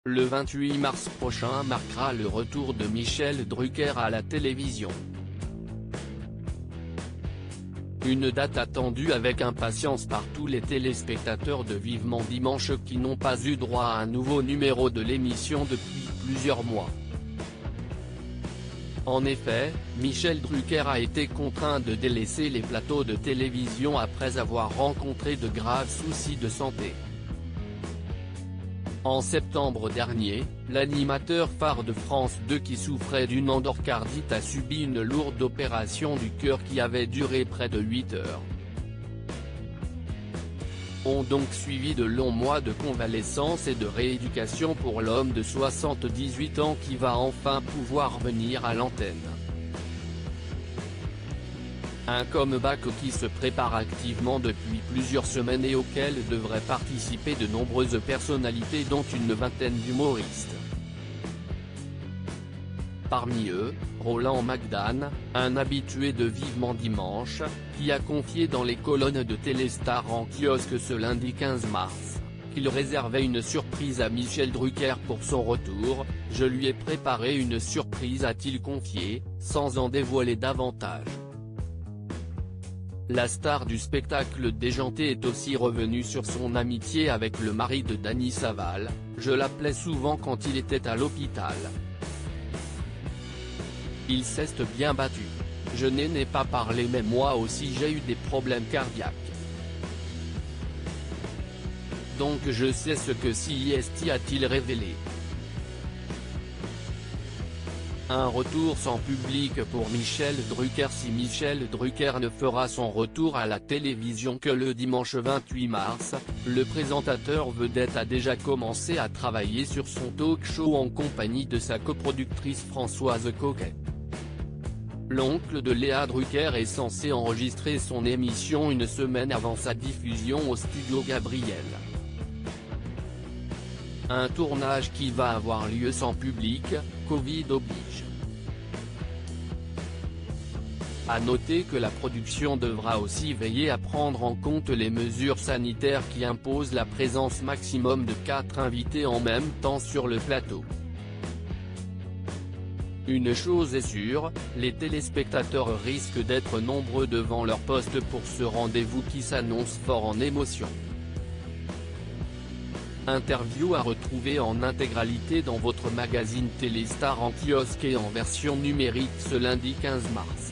Le 28 mars prochain marquera le retour de Michel Drucker à la télévision. Une date attendue avec impatience par tous les téléspectateurs de Vivement Dimanche qui n'ont pas eu droit à un nouveau numéro de l'émission depuis plusieurs mois. En effet, Michel Drucker a été contraint de délaisser les plateaux de télévision après avoir rencontré de graves soucis de santé. En septembre dernier, l'animateur phare de France 2 qui souffrait d'une endocardite a subi une lourde opération du cœur qui avait duré près de 8 heures. Ont donc suivi de longs mois de convalescence et de rééducation pour l'homme de 78 ans qui va enfin pouvoir venir à l'antenne. Un comeback qui se prépare activement depuis plusieurs semaines et auquel devraient participer de nombreuses personnalités dont une vingtaine d'humoristes. Parmi eux, Roland Magdan, un habitué de Vivement Dimanche, qui a confié dans les colonnes de Téléstar en kiosque ce lundi 15 mars, qu'il réservait une surprise à Michel Drucker pour son retour. « Je lui ai préparé une surprise », a-t-il confié, sans en dévoiler davantage. La star du spectacle déjanté est aussi revenue sur son amitié avec le mari de Dany Saval. « Je l'appelais souvent quand il était à l'hôpital. Il s'est bien battu. Je n'ai pas parlé mais moi aussi j'ai eu des problèmes cardiaques. Donc je sais ce que c'est », a-t-il révélé. Un retour sans public pour Michel Drucker. Si Michel Drucker ne fera son retour à la télévision que le dimanche 28 mars, le présentateur vedette a déjà commencé à travailler sur son talk-show en compagnie de sa coproductrice Françoise Coquet. L'oncle de Léa Drucker est censé enregistrer son émission une semaine avant sa diffusion au studio Gabriel. Un tournage qui va avoir lieu sans public, Covid oblige. À noter que la production devra aussi veiller à prendre en compte les mesures sanitaires qui imposent la présence maximum de 4 invités en même temps sur le plateau. Une chose est sûre, les téléspectateurs risquent d'être nombreux devant leur poste pour ce rendez-vous qui s'annonce fort en émotion. Interview à retrouver en intégralité dans votre magazine Téléstar en kiosque et en version numérique ce lundi 15 mars.